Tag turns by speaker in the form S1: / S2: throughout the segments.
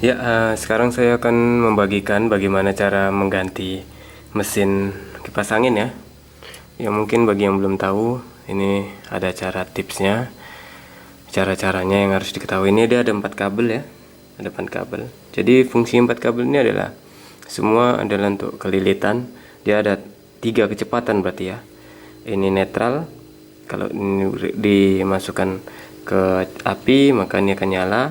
S1: Ya, sekarang saya akan membagikan bagaimana cara mengganti mesin kipas angin ya. Ya mungkin bagi yang belum tahu, ini ada cara tipsnya, cara-caranya yang harus diketahui. Ini dia ada 4 kabel ya, ada 4 kabel. Jadi fungsi 4 kabel ini adalah semua adalah untuk kelilitan. Dia ada 3 kecepatan berarti ya. Ini netral, kalau ini dimasukkan ke api maka ini akan nyala.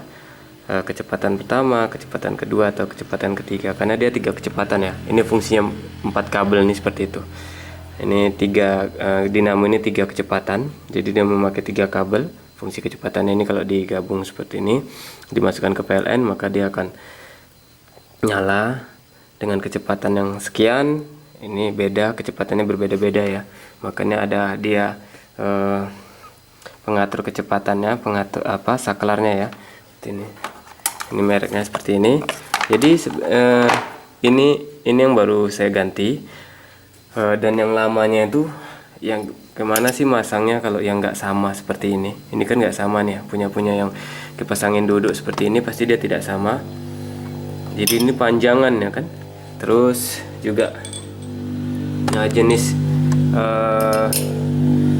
S1: Kecepatan pertama, kecepatan kedua atau kecepatan ketiga, karena dia 3 kecepatan ya. Ini fungsinya 4 kabel ini seperti itu. Ini 3 dinamo ini 3 kecepatan, jadi dia memakai 3 kabel. Fungsi kecepatannya ini kalau digabung seperti ini, dimasukkan ke PLN maka dia akan nyala dengan kecepatan yang sekian. Ini beda, kecepatannya berbeda-beda ya, makanya ada dia pengatur kecepatannya, pengatur saklarnya ya. Ini mereknya seperti ini. Jadi ini yang baru saya ganti, dan yang lamanya itu yang kemana sih masangnya kalau yang nggak sama seperti ini. Ini kan nggak sama nih ya, punya yang kipas angin duduk seperti ini pasti dia tidak sama. Jadi ini panjangan ya kan. Terus juga jenis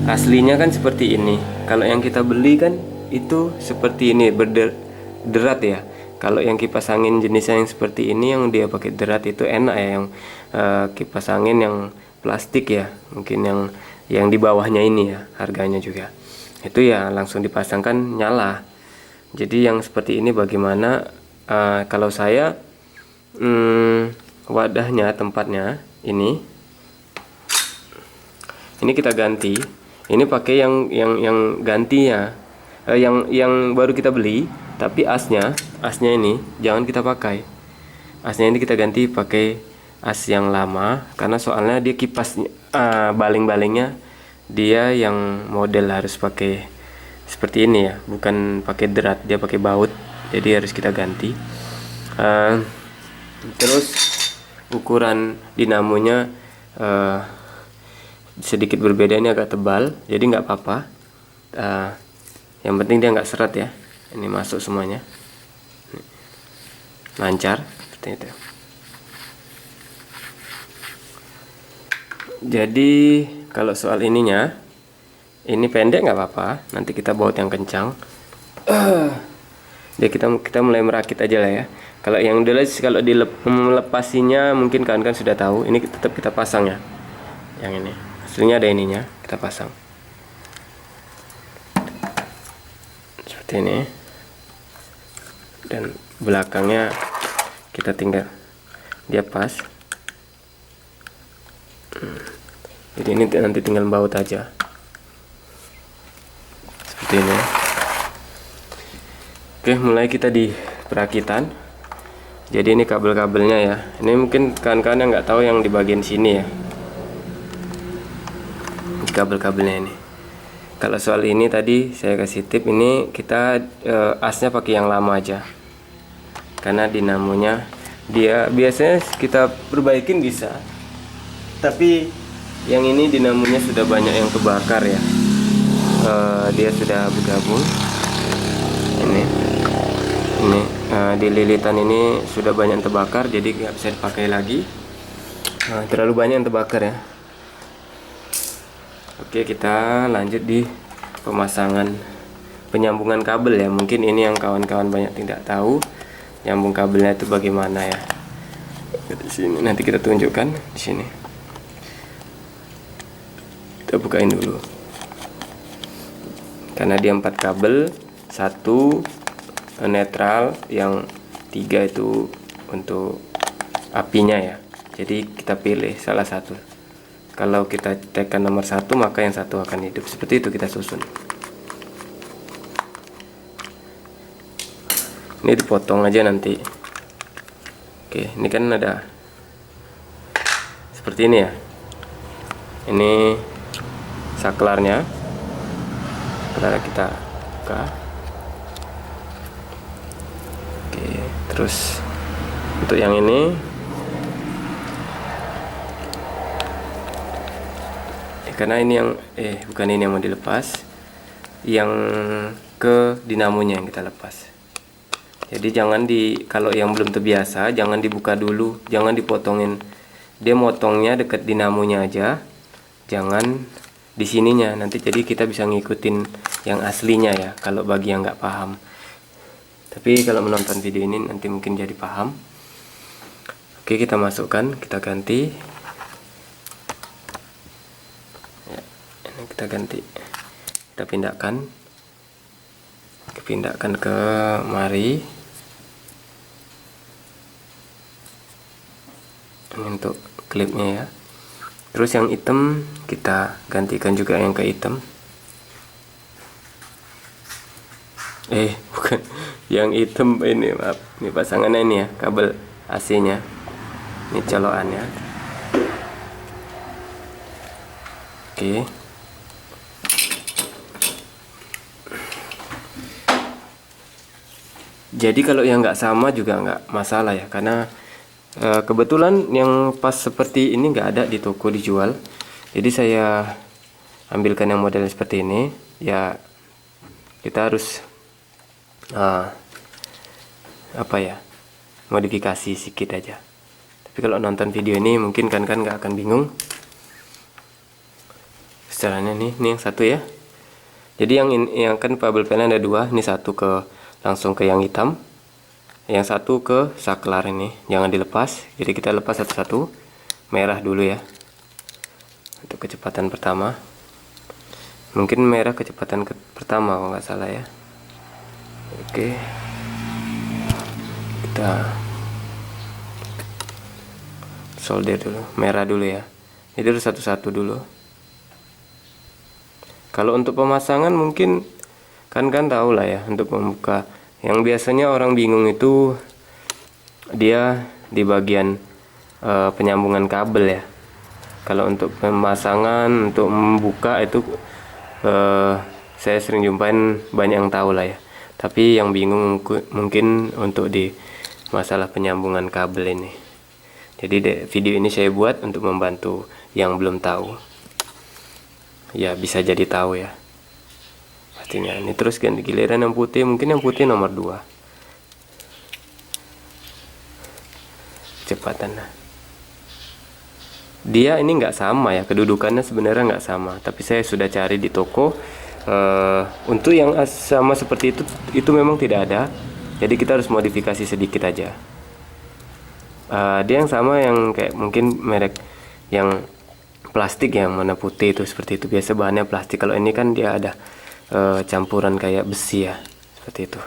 S1: aslinya kan seperti ini. Kalau yang kita beli kan itu seperti ini, berderat ya. Kalau yang kipas angin jenisnya yang seperti ini, yang dia pakai derat itu enak ya. Yang kipas angin yang plastik ya, mungkin yang di bawahnya ini ya, harganya juga itu ya langsung dipasangkan nyala. Jadi yang seperti ini bagaimana? Kalau saya wadahnya, tempatnya ini kita ganti. Ini pakai yang ganti ya, yang baru kita beli, tapi asnya ini jangan kita pakai. Asnya ini kita ganti pakai as yang lama, karena soalnya dia kipasnya baling-balingnya dia yang model harus pakai seperti ini ya, bukan pakai derat, dia pakai baut, jadi harus kita ganti. Terus ukuran dinamonya sedikit berbeda, ini agak tebal, jadi nggak apa-apa. Yang penting dia nggak seret ya. Ini masuk semuanya lancar seperti itu. Jadi kalau soal ininya, ini pendek nggak apa-apa, nanti kita baut yang kencang. Jadi kita mulai merakit aja lah ya. Kalau yang dulu, kalau melepasinya mungkin kalian sudah tahu. Ini tetap kita pasang ya. Yang ini aslinya ada ininya, kita pasang seperti ini. Dan belakangnya kita tinggal dia pas. Jadi ini nanti tinggal baut aja seperti ini. Oke, mulai kita di perakitan. Jadi ini kabel-kabelnya ya. Ini mungkin kawan-kawan yang nggak tahu yang di bagian sini ya, kabel-kabelnya ini. Kalau soal ini tadi saya kasih tip, ini kita asnya pakai yang lama aja, karena dinamonya dia biasanya kita perbaikin bisa, tapi yang ini dinamonya sudah banyak yang kebakar ya. Dia sudah bergabung ini di lilitan ini sudah banyak yang terbakar, jadi nggak bisa dipakai lagi. Terlalu banyak yang terbakar ya. Oke, kita lanjut di pemasangan penyambungan kabel ya. Mungkin ini yang kawan-kawan banyak tidak tahu, nyambung kabelnya itu bagaimana ya. Di sini nanti kita tunjukkan di sini. Kita bukain dulu. Karena dia 4 kabel, 1 netral, yang 3 itu untuk apinya ya. Jadi kita pilih salah satu. Kalau kita tekan nomor 1 maka yang 1 akan hidup. Seperti itu kita susun. Ini dipotong aja nanti. Oke, ini kan ada seperti ini ya. Ini saklarnya. Saklar kita buka. Oke, terus untuk yang ini karena ini yang bukan ini yang mau dilepas, yang ke dinamonya yang kita lepas. Jadi jangan kalau yang belum terbiasa jangan dibuka dulu, jangan dipotongin. Dia motongnya deket dinamonya aja, jangan di sininya. Nanti jadi kita bisa ngikutin yang aslinya ya, kalau bagi yang nggak paham. Tapi kalau menonton video ini nanti mungkin jadi paham. Oke, kita masukkan, kita ganti ya, ini kita ganti, kita pindahkan ke mari. Ini untuk klipnya ya. Terus yang hitam kita gantikan juga yang ke hitam. Bukan yang hitam ini, maaf. Ini pasangannya ini ya, kabel AC nya. Ini colokannya. Oke. Jadi kalau yang nggak sama juga nggak masalah ya, karena kebetulan yang pas seperti ini nggak ada di toko dijual. Jadi saya ambilkan yang model seperti ini ya. Kita harus modifikasi sedikit aja. Tapi kalau nonton video ini mungkin kan nggak akan bingung. Caranya ini yang satu ya. Jadi yang kan bubble pen ada dua, ini satu langsung ke yang hitam, yang satu ke saklar ini, jangan dilepas. Jadi kita lepas satu-satu. Merah dulu ya, untuk kecepatan pertama. Mungkin merah kecepatan pertama kalau nggak salah ya. Oke, kita solder dulu, merah dulu ya. Jadi harus satu-satu dulu. Kalau untuk pemasangan mungkin kan tahu lah ya, untuk membuka. Yang biasanya orang bingung itu dia di bagian penyambungan kabel ya. Kalau untuk pemasangan, untuk membuka itu saya sering jumpain banyak yang tahu lah ya. Tapi yang bingung mungkin untuk di masalah penyambungan kabel ini. Jadi video ini saya buat untuk membantu yang belum tahu. Ya bisa jadi tahu ya. Pastinya ini. Terus ganti giliran yang putih, mungkin yang putih nomor 2. Kecepatan. Dia ini nggak sama ya, kedudukannya sebenarnya nggak sama. Tapi saya sudah cari di toko. Untuk yang sama seperti itu memang tidak ada. Jadi kita harus modifikasi sedikit aja. Dia yang sama, yang kayak mungkin merek yang plastik yang mana putih itu seperti itu, biasa bahannya plastik. Kalau ini kan dia ada campuran kayak besi ya, seperti itu.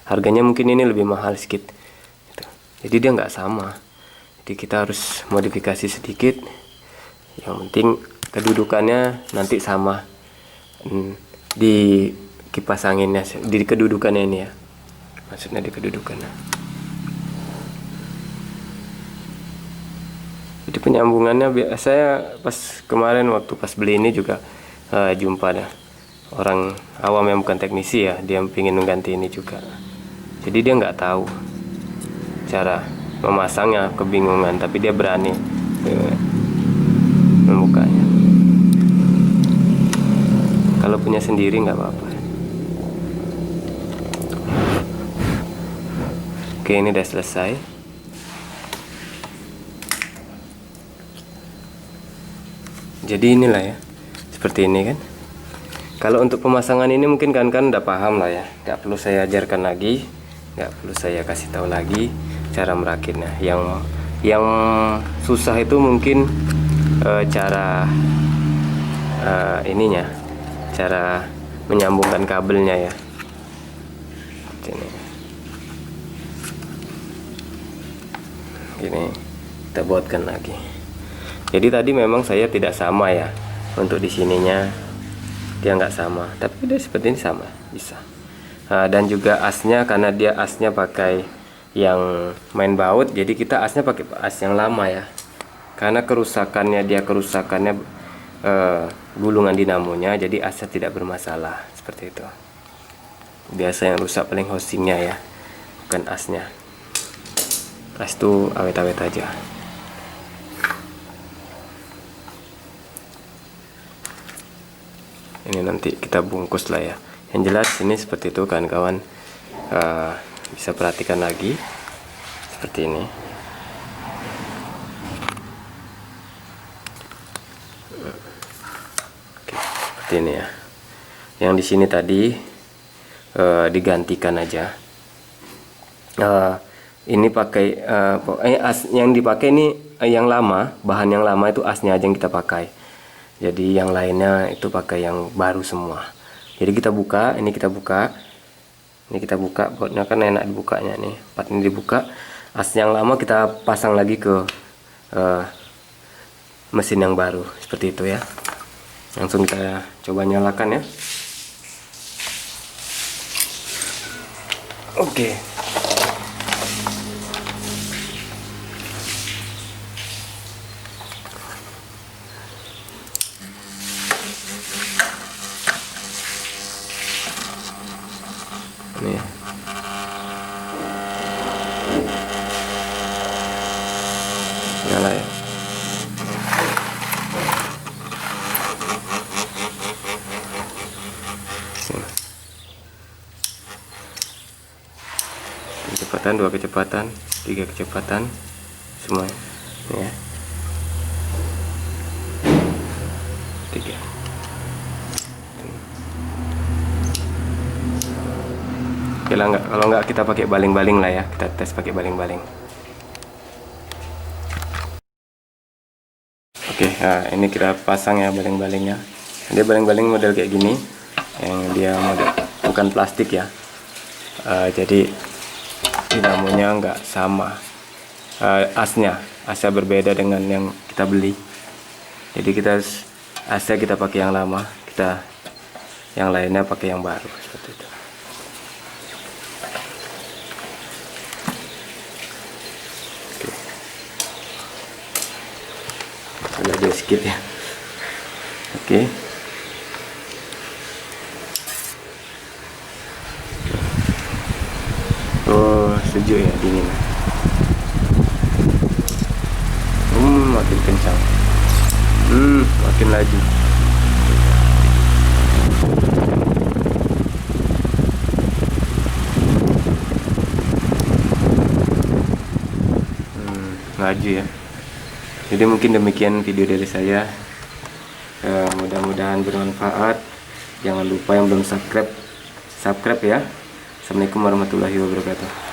S1: Harganya mungkin ini lebih mahal sedikit gitu. Jadi dia nggak sama, jadi kita harus modifikasi sedikit. Yang penting kedudukannya nanti sama di kipas anginnya, di kedudukannya ini ya, maksudnya di kedudukannya. Jadi penyambungannya, saya pas kemarin waktu pas beli ini juga jumpa ada orang awam yang bukan teknisi ya, dia ingin mengganti ini juga. Jadi dia nggak tahu cara memasangnya, kebingungan, tapi dia berani membukanya. Kalau punya sendiri nggak apa-apa. Oke, ini udah selesai. Jadi inilah ya, seperti ini kan. Kalau untuk pemasangan ini mungkin kan udah paham lah ya, nggak perlu saya ajarkan lagi, nggak perlu saya kasih tahu lagi cara merakitnya. Yang susah itu mungkin cara ininya, cara menyambungkan kabelnya ya. Gini, kita buatkan lagi. Jadi tadi memang saya tidak sama ya, untuk di sininya dia nggak sama, tapi udah seperti ini sama, bisa. Dan juga asnya, karena dia asnya pakai yang main baut, jadi kita asnya pakai as yang lama ya, karena kerusakannya gulungan dinamonya, jadi asnya tidak bermasalah seperti itu. Biasa yang rusak paling housingnya ya, bukan asnya. As itu awet-awet aja. Ini nanti kita bungkus lah ya. Yang jelas ini seperti itu kawan-kawan. bisa perhatikan lagi seperti ini. Oke, seperti ini ya. Yang di sini tadi digantikan aja. Ini pakai as yang dipakai ini yang lama, bahan yang lama itu asnya aja yang kita pakai. Jadi yang lainnya itu pakai yang baru semua. Jadi kita buka, ini kita buka. Ini kita buka, bautnya kan enak dibukanya nih. Part ini dibuka. As yang lama kita pasang lagi ke mesin yang baru, seperti itu ya. Langsung kita coba nyalakan ya. Oke. Nih. Nyala ya. Kecepatan, 2 kecepatan, 3 kecepatan, semua ya. 3. Oke lah, kalau nggak kita pakai baling-baling lah ya, kita tes pakai baling-baling. Oke, nah ini kita pasang ya baling-balingnya. Dia baling-baling model kayak gini, yang dia model bukan plastik ya. Jadi dinamonya nggak sama, asnya berbeda dengan yang kita beli. Jadi asnya kita pakai yang lama, kita yang lainnya pakai yang baru, seperti itu. Agak jauh sedikit ya. Oke. Oh, sejuk ya, dingin. Makin kencang. Makin laju. Laju ya. Jadi mungkin demikian video dari saya. Mudah-mudahan bermanfaat. Jangan lupa yang belum subscribe ya. Assalamualaikum warahmatullahi wabarakatuh.